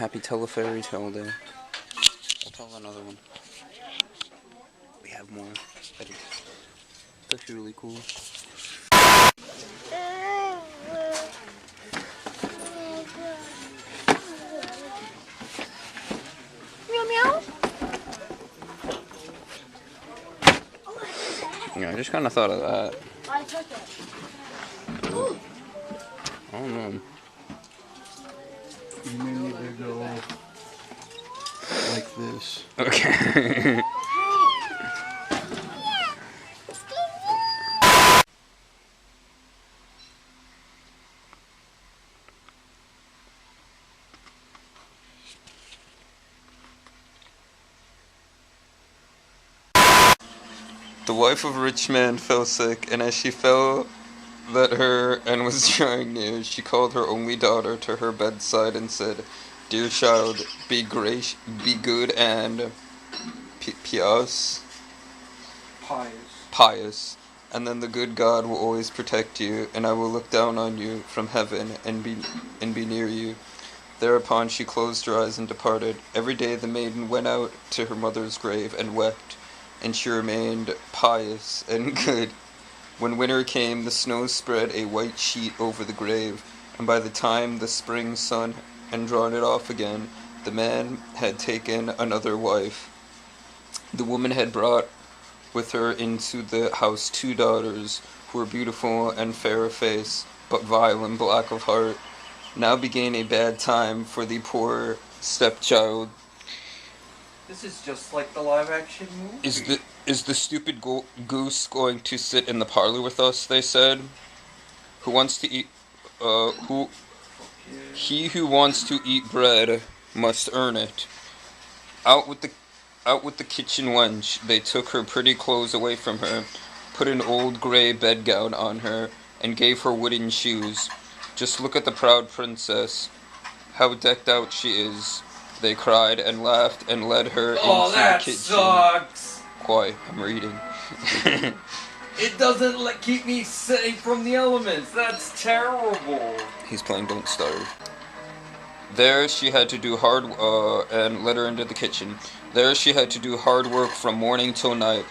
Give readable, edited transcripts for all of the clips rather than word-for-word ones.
Happy Tell a Fairy Tale Day. I'll tell another one. We have more. It's actually really cool. Meow meow. Yeah, I just kind of thought of that. I took it. I don't know. You may need to go like this. Okay. The wife of a rich man fell sick, and as she fell that her and was drawing near, she called her only daughter to her bedside and said, "Dear child, be good and pious, and then the good God will always protect you, and I will look down on you from heaven and be near you." Thereupon she closed her eyes and departed. Every day the maiden went out to her mother's grave and wept, and she remained pious and good. When winter came, the snow spread a white sheet over the grave, and by the time the spring sun had drawn it off again, the man had taken another wife. The woman had brought with her into the house 2 daughters, who were beautiful and fair of face, but vile and black of heart. Now began a bad time for the poor stepchild. This is just like the live-action movie. Is the stupid goose going to sit in the parlor with us? They said. Who wants to eat? He who wants to eat bread must earn it. Out with the kitchen wench. They took her pretty clothes away from her, put an old gray bedgown on her, and gave her wooden shoes. Just look at the proud princess. How decked out she is. They cried and laughed and led her into the kitchen. Oh, that sucks! Quiet, I'm reading. It doesn't keep me safe from the elements. That's terrible. He's playing Don't Starve. There she had to do and led her into the kitchen. There she had to do hard work from morning till night.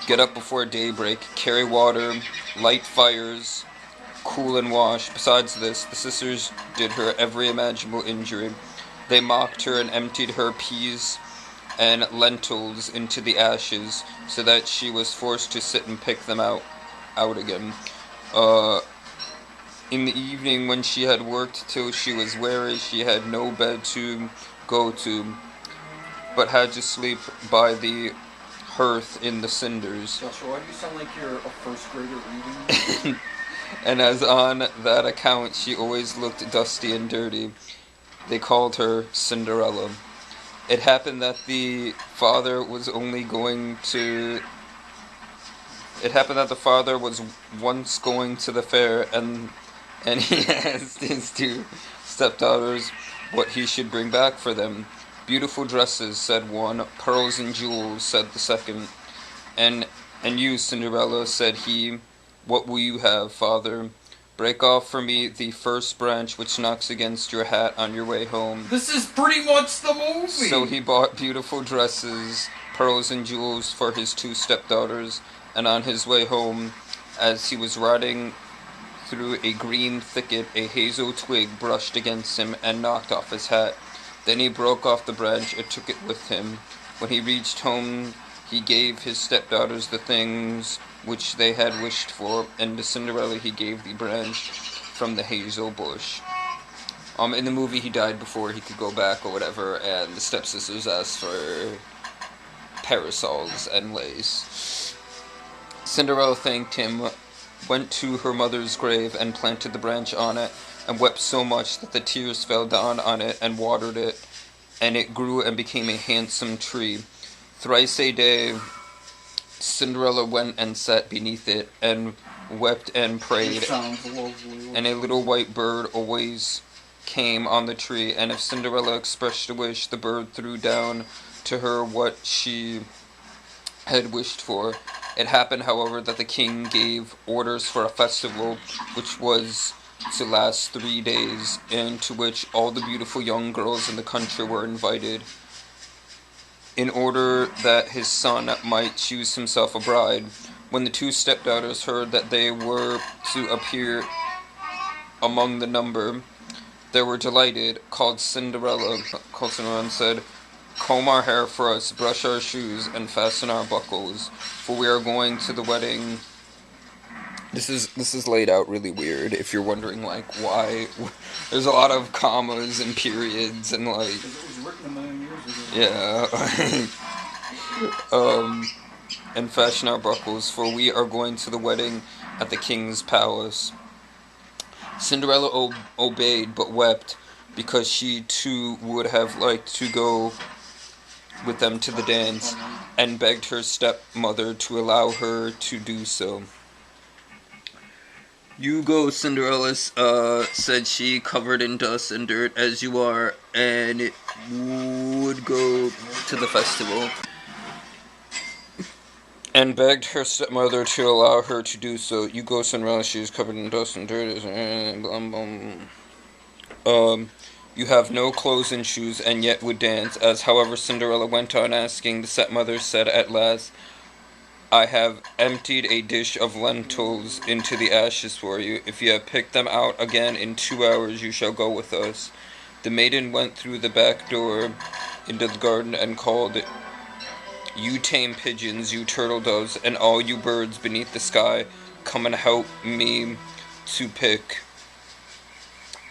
Get up before daybreak, carry water, light fires, cool and wash. Besides this, the sisters did her every imaginable injury. They mocked her and emptied her peas and lentils into the ashes, so that she was forced to sit and pick them out again. In the evening, when she had worked till she was weary, she had no bed to go to, but had to sleep by the hearth in the cinders. Joshua, why do you sound like you're a first grader reading? And as on that account she always looked dusty and dirty, they called her Cinderella. It happened that the father was once going to the fair, and he asked his 2 stepdaughters what he should bring back for them. "Beautiful dresses," said one. "Pearls and jewels," said the second. And you, Cinderella," said he, "what will you have, father?" "Break off for me the first branch which knocks against your hat on your way home." This is pretty much the movie! So he bought beautiful dresses, pearls and jewels for his 2 stepdaughters, and on his way home, as he was riding through a green thicket, a hazel twig brushed against him and knocked off his hat. Then he broke off the branch and took it with him. When he reached home, he gave his stepdaughters the things which they had wished for, and to Cinderella he gave the branch from the hazel bush. In the movie, he died before he could go back or whatever, and the stepsisters asked for parasols and lace. Cinderella thanked him, went to her mother's grave, and planted the branch on it, and wept so much that the tears fell down on it and watered it, and it grew and became a handsome tree. Thrice a day Cinderella went and sat beneath it, and wept and prayed, and a little white bird always came on the tree, and if Cinderella expressed a wish, the bird threw down to her what she had wished for. It happened, however, that the king gave orders for a festival which was to last 3 days, and to which all the beautiful young girls in the country were invited, in order that his son might choose himself a bride. When the two stepdaughters heard that they were to appear among the number, they were delighted, called Cinderella, and said, "Comb our hair for us, brush our shoes, and fasten our buckles, for we are going to the wedding." This is laid out really weird. If you're wondering like why, there's a lot of commas and periods and like, It was written a million years ago. yeah. And fashion our buckles, for we are going to the wedding at the king's palace. Cinderella obeyed, but wept, because she too would have liked to go with them to the dance, and begged her stepmother to allow her to do so. "You go, Cinderella," said she, "covered in dust and dirt as you are, and would go to the festival." And begged her stepmother to allow her to do so. "You go, Cinderella," she is covered in dust and dirt. You have no clothes and shoes, and yet would dance. As, however, Cinderella went on asking, the stepmother said at last, "I have emptied a dish of lentils into the ashes for you. If you have picked them out again in 2 hours, you shall go with us." The maiden went through the back door into the garden and called, "You tame pigeons, you turtle doves, and all you birds beneath the sky, come and help me to pick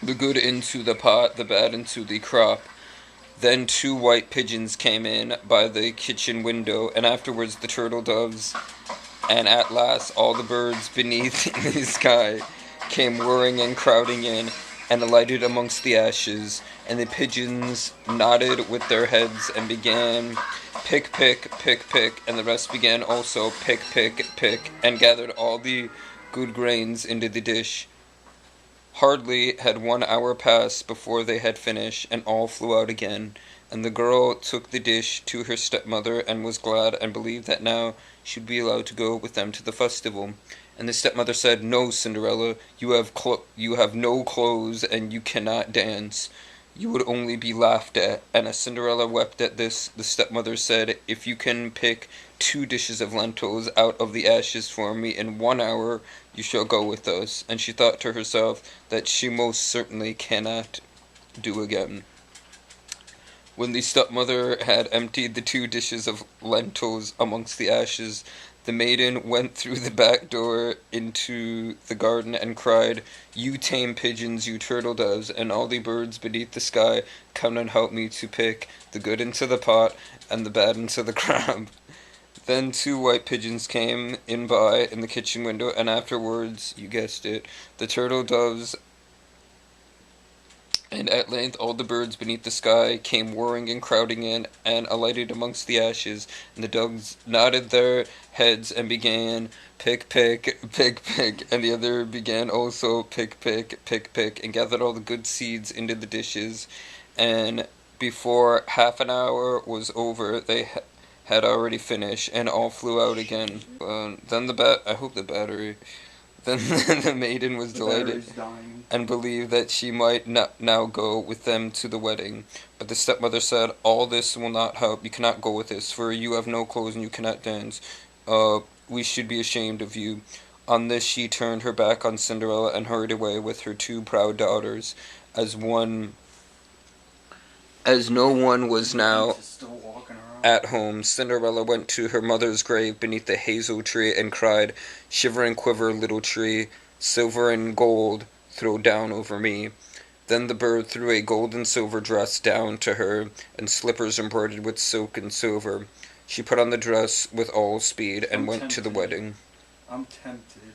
the good into the pot, the bad into the crop." Then 2 white pigeons came in by the kitchen window, and afterwards the turtle doves, and at last all the birds beneath the sky came whirring and crowding in, and alighted amongst the ashes, and the pigeons nodded with their heads and began, "Pick, pick, pick, pick," and the rest began also, "Pick, pick, pick," and gathered all the good grains into the dish. Hardly had 1 hour passed before they had finished, and all flew out again. And the girl took the dish to her stepmother, and was glad, and believed that now she would be allowed to go with them to the festival. And the stepmother said, "No, Cinderella, you have no clothes, and you cannot dance. You would only be laughed at." And as Cinderella wept at this, the stepmother said, "If you can pick 2 dishes of lentils out of the ashes for me in 1 hour, you shall go with us." And she thought to herself that she most certainly cannot do again. When the stepmother had emptied the 2 dishes of lentils amongst the ashes, the maiden went through the back door into the garden and cried, "You tame pigeons, you turtle doves, and all the birds beneath the sky, come and help me to pick the good into the pot, and the bad into the crop." Then 2 white pigeons came in by in the kitchen window, and afterwards, you guessed it, the turtle doves, and at length all the birds beneath the sky came whirring and crowding in, and alighted amongst the ashes, and the doves nodded their heads and began, "Pick, pick, pick, pick," and the other began also, "Pick, pick, pick, pick," and gathered all the good seeds into the dishes, and before half an hour was over, they had already finished, and all flew out again. Then the maiden was delighted, and believed that she might now go with them to the wedding. But the stepmother said, "All this will not help. You cannot go with us, for you have no clothes and you cannot dance. We should be ashamed of you." On this she turned her back on Cinderella and hurried away with her 2 proud daughters. As no one was now at home, Cinderella went to her mother's grave beneath the hazel tree and cried, "Shiver and quiver, little tree, silver and gold throw down over me." Then the bird threw a gold and silver dress down to her, and slippers embroidered with silk and silver. She put on the dress with all speed and went to the wedding. I'm tempted.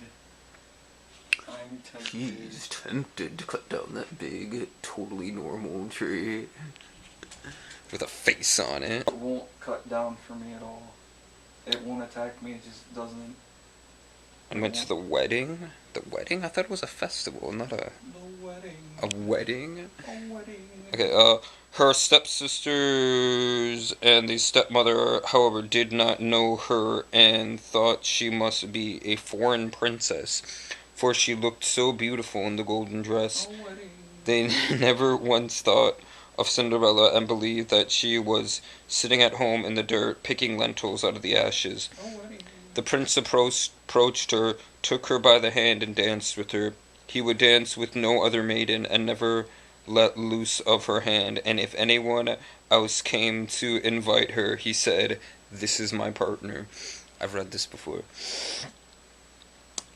He's tempted to cut down that big, totally normal tree with a face on it. It won't cut down for me at all. It won't attack me, it just doesn't. And went to the wedding? The wedding? I thought it was a festival, not a... The wedding. A wedding? A wedding. Okay, her stepsisters and the stepmother, however, did not know her and thought she must be a foreign princess. for she looked so beautiful in the golden dress. They never once thought of Cinderella and believed that she was sitting at home in the dirt picking lentils out of the ashes. The prince approached her, took her by the hand, and danced with her. He would dance with no other maiden, and never let loose of her hand, and if anyone else came to invite her, he said, "This is my partner." I've read this before.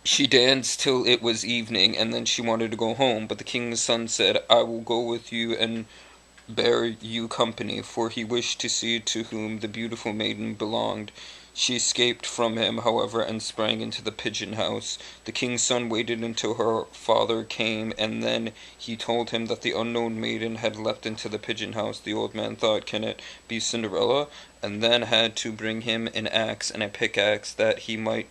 She danced till it was evening, and then she wanted to go home, but the king's son said, "I will go with you and bear you company," for he wished to see to whom the beautiful maiden belonged. She escaped from him, however, and sprang into the pigeon house. The king's son waited until her father came, and then he told him that the unknown maiden had leapt into the pigeon house. The old man thought, "Can it be Cinderella?" and then had to bring him an axe and a pickaxe that he might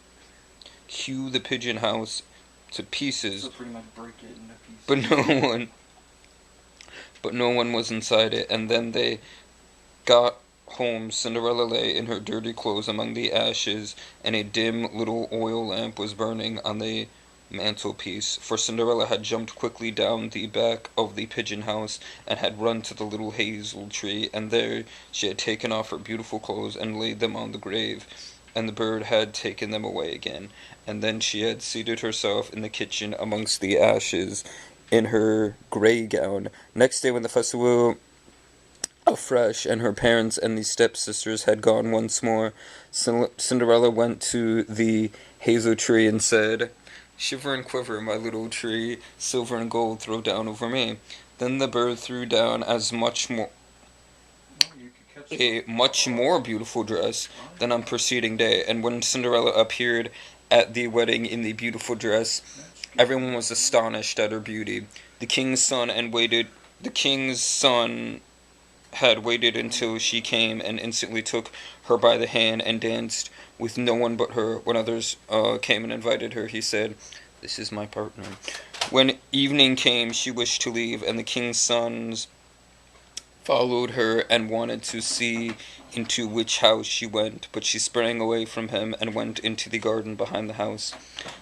hew the pigeon house to pieces. So pretty much break it into pieces. But no one was inside it, and then they got home. Cinderella lay in her dirty clothes among the ashes, and a dim little oil lamp was burning on the mantelpiece, for Cinderella had jumped quickly down the back of the pigeon house, and had run to the little hazel tree, and there she had taken off her beautiful clothes and laid them on the grave, and the bird had taken them away again, and then she had seated herself in the kitchen amongst the ashes, in her grey gown. Next day, when the festival afresh, and her parents and the stepsisters had gone once more, Cinderella went to the hazel tree and said, "Shiver and quiver, my little tree, silver and gold throw down over me." Then the bird threw down a much more beautiful dress than on preceding day, and when Cinderella appeared at the wedding in the beautiful dress, everyone was astonished at her beauty. The king's son had waited until she came, and instantly took her by the hand and danced with no one but her. When others came and invited her, he said, "This is my partner." When evening came, she wished to leave, and the king's sons followed her and wanted to see into which house she went, but she sprang away from him and went into the garden behind the house.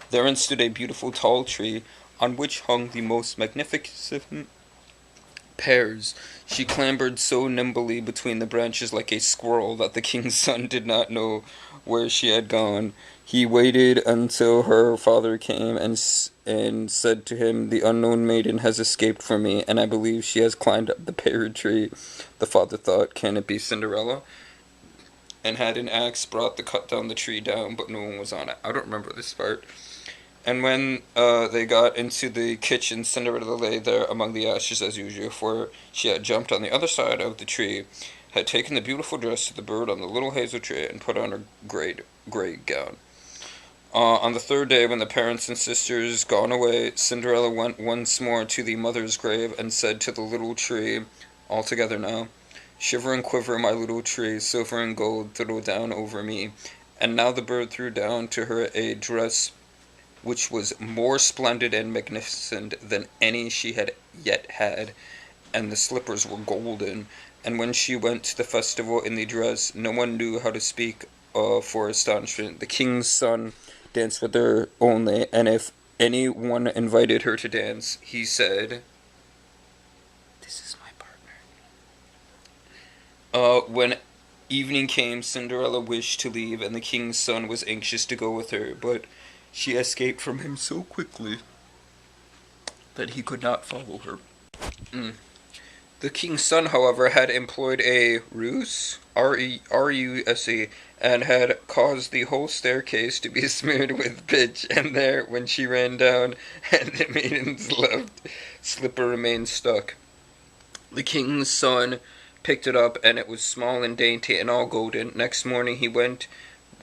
Therein stood a beautiful tall tree, on which hung the most magnificent pears. She clambered so nimbly between the branches like a squirrel that the king's son did not know where she had gone. He waited until her father came and said to him, "The unknown maiden has escaped from me, and I believe she has climbed up the pear tree." The father thought, "Can it be Cinderella?" and had an axe brought to cut down the tree down, but no one was on it. I don't remember this part. And when they got into the kitchen, Cinderella lay there among the ashes as usual, for she had jumped on the other side of the tree, had taken the beautiful dress of the bird on the little hazel tree, and put on her grey gown. On the third day, when the parents and sisters gone away, Cinderella went once more to the mother's grave, and said to the little tree, all together now, "Shiver and quiver, my little tree, silver and gold throw down over me." And now the bird threw down to her a dress which was more splendid and magnificent than any she had yet had, and the slippers were golden. And when she went to the festival in the dress, no one knew how to speak for astonishment. The king's son danced with her only, and if any one invited her to dance, he said, "This is my partner." When evening came, Cinderella wished to leave, and the king's son was anxious to go with her, but she escaped from him so quickly that he could not follow her. The king's son, however, had employed a ruse, R-U-S-E, and had caused the whole staircase to be smeared with pitch, and there, when she ran down, and the maiden's left slipper remained stuck. The king's son picked it up, and it was small and dainty and all golden. Next morning he went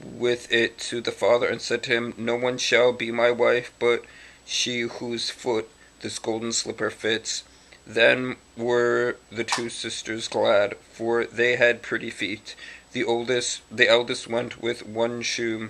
with it to the father, and said to him, "No one shall be my wife but she whose foot this golden slipper fits." Then were the two sisters glad, for they had pretty feet. The eldest went with one shoe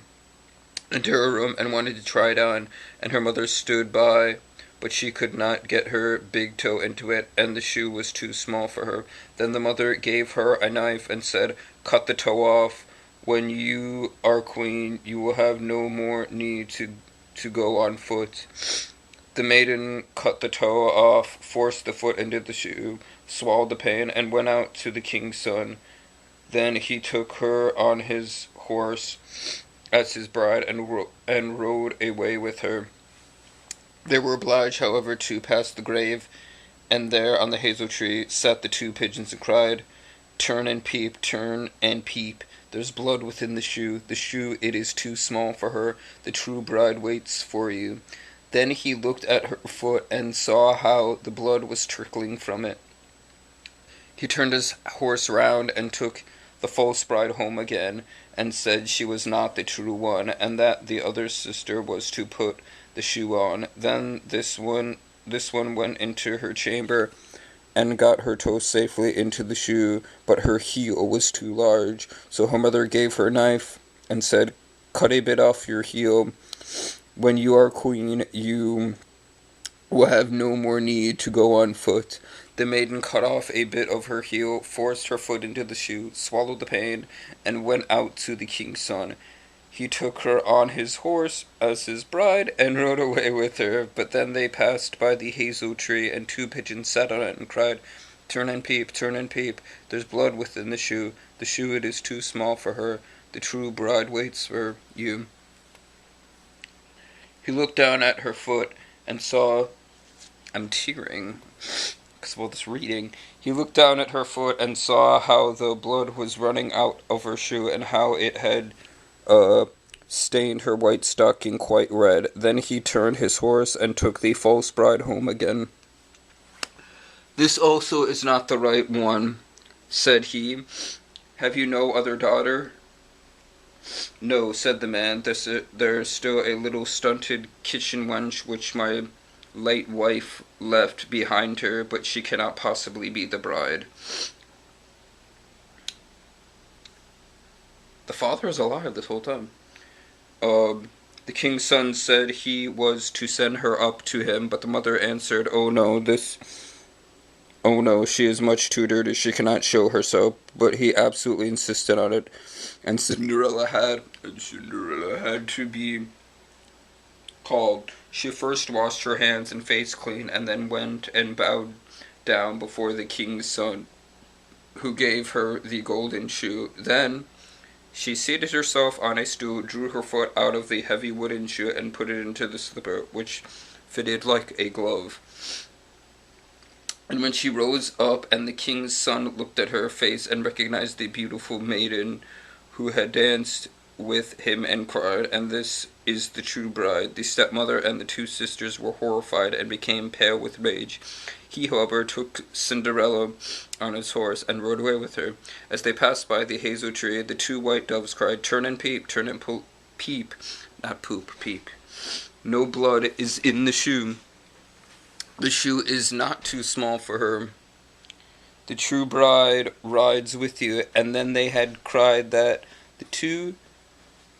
into her room and wanted to try it on, and her mother stood by, but she could not get her big toe into it, and the shoe was too small for her. Then the mother gave her a knife and said, "Cut the toe off. When you are queen, you will have no more need to to go on foot. The maiden cut the toe off, forced the foot into the shoe, swallowed the pain, and went out to the king's son. Then he took her on his horse as his bride and rode away with her. They were obliged, however, to pass the grave, and there on the hazel tree sat the two pigeons and cried, "Turn and peep, turn and peep. There's blood within the shoe. The shoe, it is too small for her. The true bride waits for you." Then he looked at her foot and saw how the blood was trickling from it. He turned his horse round and took the false bride home again, and said she was not the true one, and that the other sister was to put the shoe on. Then this one went into her chamber and got her toe safely into the shoe, but her heel was too large. So her mother gave her a knife and said, "Cut a bit off your heel. When you are queen, you will have no more need to go on foot." The maiden cut off a bit of her heel, forced her foot into the shoe, swallowed the pain, and went out to the king's son. He took her on his horse as his bride and rode away with her. But then they passed by the hazel tree, and two pigeons sat on it and cried, "Turn and peep, turn and peep. There's blood within the shoe. The shoe, it is too small for her. The true bride waits for you." He looked down at her foot and saw, I'm tearing because of all this reading. He looked down at her foot and saw how the blood was running out of her shoe, and how it had stained her white stocking quite red. Then he turned his horse and took the false bride home again. "This also is not the right one," said he. "Have you no other daughter?" "No," said the man. There's still a little stunted kitchen wench which my late wife left behind her, but she cannot possibly be the bride." The father is alive this whole time. The king's son said he was to send her up to him, but the mother answered, "Oh no, she is much too dirty, she cannot show herself." But he absolutely insisted on it, and Cinderella had to be called. She first washed her hands and face clean, and then went and bowed down before the king's son, who gave her the golden shoe. Then she seated herself on a stool, drew her foot out of the heavy wooden shoe, and put it into the slipper, which fitted like a glove. And when she rose up, and the king's son looked at her face and recognized the beautiful maiden who had danced with him, and cried, "And this is the true bride," the stepmother and the two sisters were horrified and became pale with rage. He, however, took Cinderella on his horse and rode away with her. As they passed by the hazel tree, the two white doves cried, "Turn and peep, turn and peep," not poop, peep. "No blood is in the shoe. The shoe is not too small for her. The true bride rides with you." And then they had cried that the two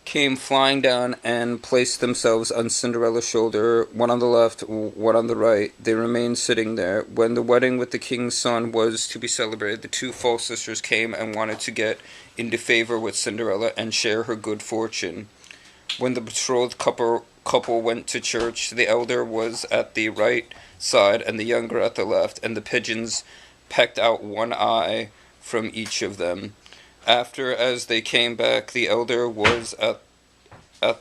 came flying down and placed themselves on Cinderella's shoulder, one on the left, one on the right. They remained sitting there. When the wedding with the king's son was to be celebrated, the two false sisters came and wanted to get into favor with Cinderella and share her good fortune. When the betrothed couple went to church, the elder was at the right side and the younger at the left, and the pigeons pecked out one eye from each of them. After, as they came back, the elder was at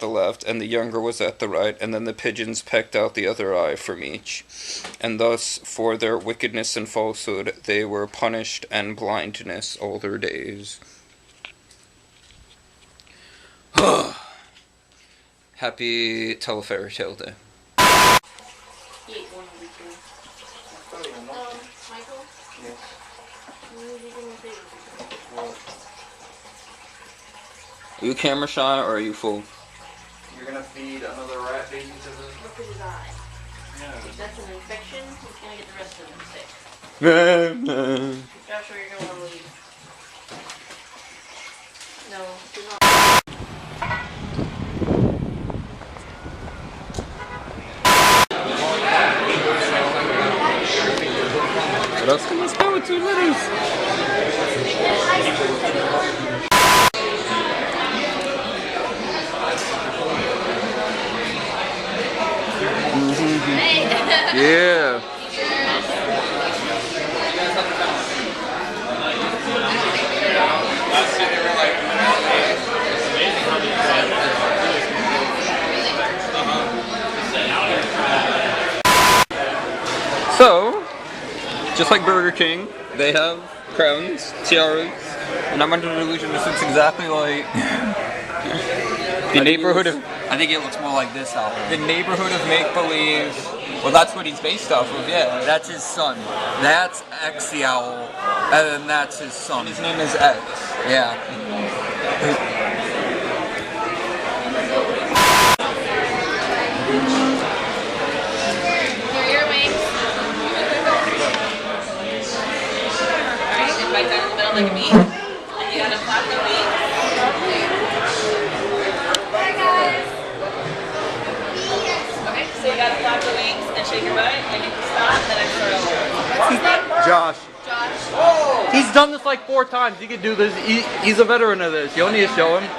the left, and the younger was at the right, and then the pigeons pecked out the other eye from each. And thus, for their wickedness and falsehood, they were punished and blindness all their days. Happy Tell a Fairy Tale Day. He ate one of the two. Michael? Yes. When did you do my favorite? Are you camera shy or are you full? You're gonna feed another rat baby to the... Look at his eye. Yeah. If that's an infection, he's gonna get the rest of them sick. Joshua, you're gonna wanna leave. No, do not. What else can we spell with 2 letters? Yeah. So, just like Burger King, they have crowns, tiaras, and I'm under the illusion this looks exactly like the neighborhood of I think it looks more like this album. the neighborhood of make believe. Well, that's what he's based off of, yeah. That's his son. That's X the Owl, and then that's his son. His name is X. Yeah. Here are your wings. Alright, then bite down in the middle like a bee. And you gotta flap the wings. Hi guys. Okay, so you gotta flap the wings and shake your butt, and you can stop, and then I start over. What's his name? Josh. Josh. He's done this like 4 times. He could do this. He's a veteran of this. You don't need to show him.